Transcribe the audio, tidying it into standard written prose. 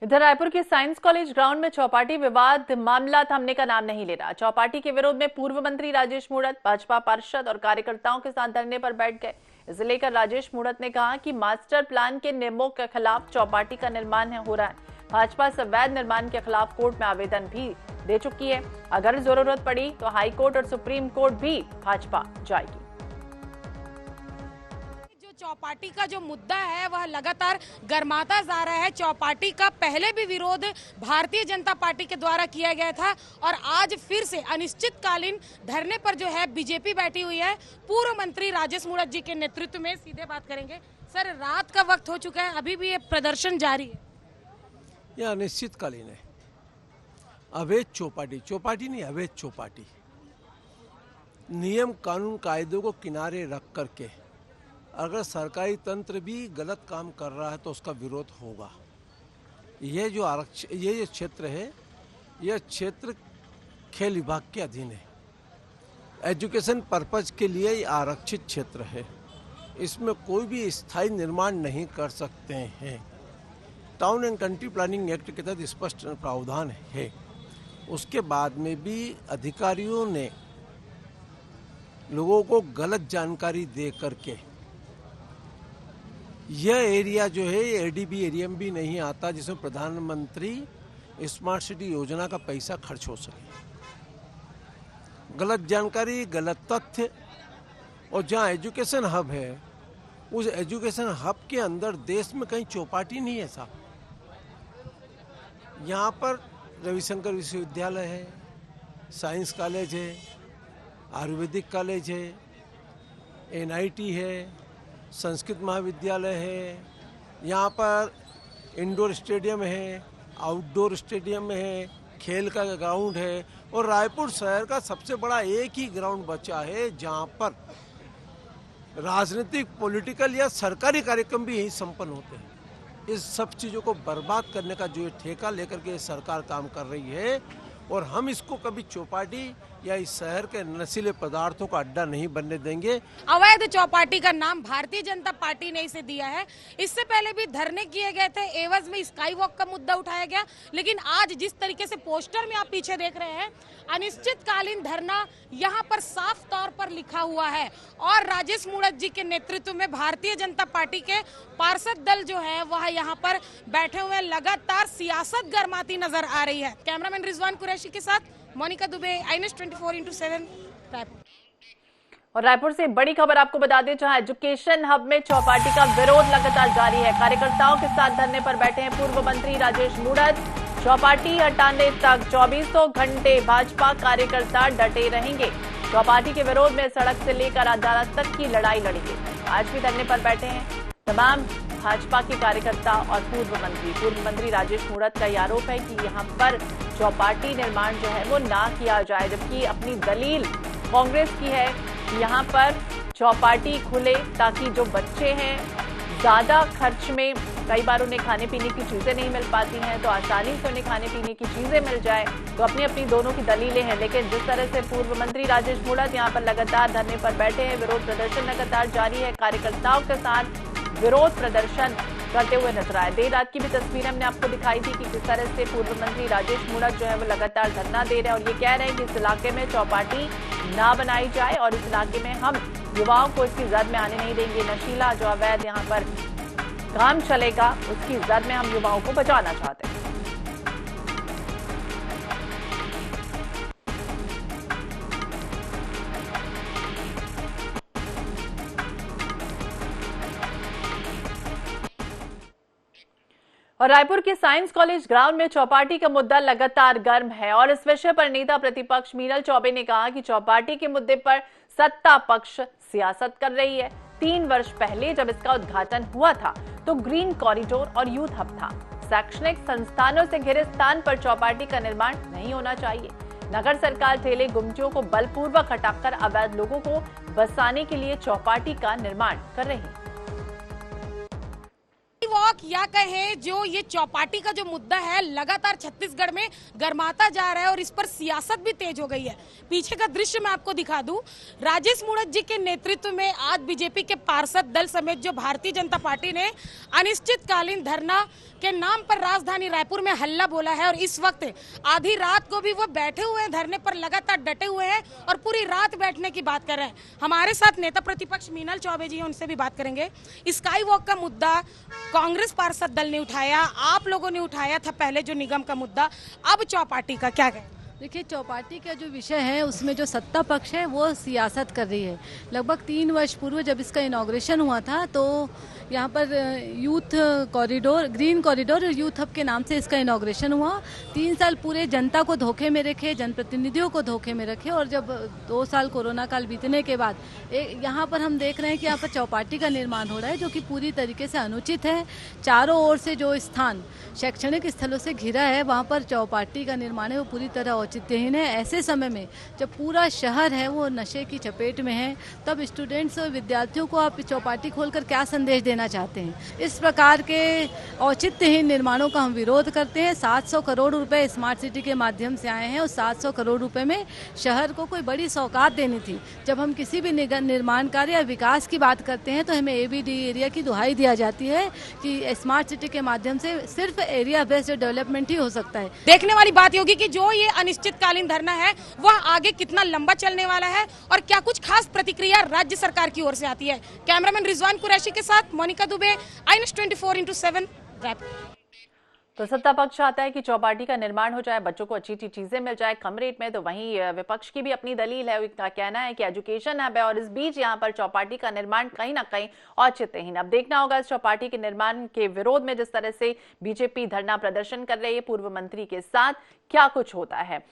इधर रायपुर के science college ground में चौपाटी विवाद मामला थमने का नाम नहीं ले रहा। चौपाटी के विरोध में पूर्व मंत्री राजेश मूणत भाजपा पार्षद और कार्यकर्ताओं के साथ धरने पर बैठ गए। इसे लेकर राजेश मूणत ने कहा कि मास्टर प्लान के नियमों के खिलाफ चौपाटी का निर्माण हो रहा है। भाजपा अवैध निर्माण के खिलाफ कोर्ट में आवेदन भी दे चुकी है। अगर जरूरत पड़ी तो हाई कोर्ट और सुप्रीम कोर्ट भी भाजपा जाएगी। चौपाटी का जो मुद्दा है वह लगातार गर्माता जा रहा है। चौपाटी का पहले भी विरोध भारतीय जनता पार्टी के द्वारा किया गया था और आज फिर से अनिश्चितकालीन धरने पर जो है बीजेपी बैठी हुई है। पूर्व मंत्री राजेश मूणत जी के नेतृत्व में सीधे बात करेंगे। सर, रात का वक्त हो चुका है, अभी भी ये प्रदर्शन जारी है। यह अनिश्चितकालीन है। अवैध चौपाटी नहीं, अवैध चौपाटी। नियम कानून कायदों को किनारे रख करके अगर सरकारी तंत्र भी गलत काम कर रहा है तो उसका विरोध होगा। ये जो क्षेत्र है, यह क्षेत्र खेल विभाग के अधीन है। एजुकेशन पर्पज के लिए ये आरक्षित क्षेत्र है। इसमें कोई भी स्थायी निर्माण नहीं कर सकते हैं। Town and country planning act के तहत स्पष्ट प्रावधान है। उसके बाद में भी अधिकारियों ने लोगों को गलत जानकारी दे करके यह एरिया जो है ये एडीबी एरिया में भी नहीं आता जिसमें प्रधानमंत्री स्मार्ट सिटी योजना का पैसा खर्च हो सके। गलत जानकारी, गलत तथ्य। और जहाँ एजुकेशन हब है, उस एजुकेशन हब के अंदर देश में कहीं चौपाटी नहीं है साहब। यहाँ पर रविशंकर विश्वविद्यालय है, साइंस कॉलेज है, आयुर्वेदिक कॉलेज है, एनआईटी है, संस्कृत महाविद्यालय है, यहाँ पर इंडोर स्टेडियम है, आउटडोर स्टेडियम है, खेल का ग्राउंड है और रायपुर शहर का सबसे बड़ा एक ही ग्राउंड बचा है जहाँ पर राजनीतिक, पॉलिटिकल या सरकारी कार्यक्रम भी यहीं संपन्न होते हैं। इस सब चीज़ों को बर्बाद करने का जो ये ठेका लेकर के सरकार काम कर रही है और हम इसको कभी चौपाटी या इस शहर के नशीले पदार्थों का अड्डा नहीं बनने देंगे। अवैध चौपाटी का नाम भारतीय जनता पार्टी ने इसे दिया है। इससे पहले भी धरने किए गए थे, एवज में स्काई वॉक का मुद्दा उठाया गया। लेकिन आज जिस तरीके से पोस्टर में आप पीछे देख रहे हैं, अनिश्चितकालीन धरना यहाँ पर साफ तौर पर लिखा हुआ है और राजेश मूणत जी के नेतृत्व में भारतीय जनता पार्टी के पार्षद दल जो है वह यहाँ पर बैठे हुए। लगातार सियासत गर्माती नजर आ रही है। कैमरामैन रिजवान कुरैशी के साथ मोनिका दुबे, INS 24/7 रायपुर। और रायपुर से बड़ी खबर आपको बता दें, जहां एजुकेशन हब में चौपाटी का विरोध लगातार जारी है। कार्यकर्ताओं के साथ धरने पर बैठे हैं पूर्व मंत्री राजेश मूणत। चौपाटी हटाने तक 2400 घंटे भाजपा कार्यकर्ता डटे रहेंगे। चौपाटी के विरोध में सड़क से लेकर अदालत तक की लड़ाई लड़ेंगे। आज भी धरने पर बैठे हैं तमाम भाजपा के कार्यकर्ता और पूर्व मंत्री राजेश मूणत का आरोप है कि यहाँ पर चौपाटी निर्माण जो है वो ना किया जाए, जबकि अपनी दलील कांग्रेस की है कि यहाँ पर चौपाटी खुले ताकि जो बच्चे हैं ज्यादा खर्च में, कई बार उन्हें खाने पीने की चीजें नहीं मिल पाती हैं, तो आसानी से उन्हें खाने पीने की चीजें मिल जाए। तो अपनी अपनी दोनों की दलीलें हैं। लेकिन जिस तरह से पूर्व मंत्री राजेश मूणत यहाँ पर लगातार धरने पर बैठे हैं, विरोध प्रदर्शन लगातार जारी है, कार्यकर्ताओं के साथ विरोध प्रदर्शन करते हुए नजर आए। देर रात की भी तस्वीर हमने आपको दिखाई थी कि किस तरह से पूर्व मंत्री राजेश मूणत जो है वो लगातार धरना दे रहे हैं और ये कह रहे हैं कि इस इलाके में चौपाटी ना बनाई जाए और इस इलाके में हम युवाओं को इसकी जद में आने नहीं देंगे। नशीला जो अवैध यहाँ पर काम चलेगा उसकी जद में हम युवाओं को बचाना चाहते हैं। और रायपुर के साइंस कॉलेज ग्राउंड में चौपाटी का मुद्दा लगातार गर्म है और इस विषय पर नेता प्रतिपक्ष मीनल चौबे ने कहा कि चौपाटी के मुद्दे पर सत्ता पक्ष सियासत कर रही है। 3 वर्ष पहले जब इसका उद्घाटन हुआ था तो ग्रीन कॉरिडोर और यूथ हब था। शैक्षणिक संस्थानों से घिरे स्थान पर चौपाटी का निर्माण नहीं होना चाहिए। नगर सरकार ठेले गुमटियों को बलपूर्वक हटाकर अवैध लोगों को बसाने के लिए चौपाटी का निर्माण कर रही है। वॉक या कहें जो ये चौपाटी का जो मुद्दा है लगातार छत्तीसगढ़ में गर्माता जा रहा है और इस पर सियासत भी तेज हो गई है। पीछे का दृश्य मैं आपको दिखा दूं, राजेश मूणत जी के नेतृत्व में आज बीजेपी के पार्षद दल समेत जो भारतीय जनता पार्टी ने अनिश्चितकालीन धरना के नाम पर राजधानी रायपुर में हल्ला बोला है और इस वक्त आधी रात को भी वो बैठे हुए हैं, धरने पर लगातार डटे हुए हैं और पूरी रात बैठने की बात कर रहे हैं। हमारे साथ नेता प्रतिपक्ष मीनल चौबे जी हैं, उनसे भी बात करेंगे। स्काई वॉक का मुद्दा कांग्रेस पार्षद दल ने उठाया, आप लोगों ने उठाया था पहले जो निगम का मुद्दा, अब चौपाटी का क्या कहें? देखिए, चौपाटी का जो विषय है उसमें जो सत्ता पक्ष है वो सियासत कर रही है। लगभग 3 वर्ष पूर्व जब इसका इनॉग्रेशन हुआ था तो यहाँ पर यूथ कॉरिडोर, ग्रीन कॉरिडोर और यूथ हब के नाम से इसका इनॉग्रेशन हुआ। 3 साल पूरे जनता को धोखे में रखे, जनप्रतिनिधियों को धोखे में रखे और जब 2 साल कोरोना काल बीतने के बाद यहाँ पर हम देख रहे हैं कि यहाँ पर चौपाटी का निर्माण हो रहा है जो कि पूरी तरीके से अनुचित है। चारों ओर से जो स्थान शैक्षणिक स्थलों से घिरा है वहाँ पर चौपाटी का निर्माण है वो पूरी तरह औचित्यहीन है। ऐसे समय में जब पूरा शहर है वो नशे की चपेट में है, तब स्टूडेंट्स और विद्यार्थियों को आप चौपाटी खोलकर क्या संदेश देना चाहते हैं? इस प्रकार के औचित्यहीन निर्माणों का हम विरोध करते हैं। 700 करोड़ रुपए स्मार्ट सिटी के माध्यम से आए हैं और 700 करोड़ रुपए में शहर को कोई बड़ी सौगात देनी थी। जब हम किसी भी निर्माण कार्य या विकास की बात करते हैं तो हमें एबीडी एरिया की दुहाई दिया जाती है कि स्मार्ट सिटी के माध्यम से सिर्फ एरिया बेस्ड डेवलपमेंट ही हो सकता है। देखने वाली बात होगी कि जो ये अनिश्चितकालीन धरना है वह आगे कितना लंबा चलने वाला है और क्या कुछ खास प्रतिक्रिया राज्य सरकार की ओर से आती है। कैमरामैन रिजवान कुरैशी के साथ मोनिका दुबे, INS 24/7 रायपुर। तो सत्ता पक्ष चाहता है कि चौपाटी का निर्माण हो जाए, बच्चों को अच्छी अच्छी चीजें मिल जाए कम रेट में, तो वहीं विपक्ष की भी अपनी दलील है। उनका कहना है कि एजुकेशन हब है और इस बीच यहाँ पर चौपाटी का निर्माण कहीं ना कहीं औचित्यहीन। अब देखना होगा इस चौपाटी के निर्माण के विरोध में जिस तरह से बीजेपी धरना प्रदर्शन कर रही है पूर्व मंत्री के साथ, क्या कुछ होता है।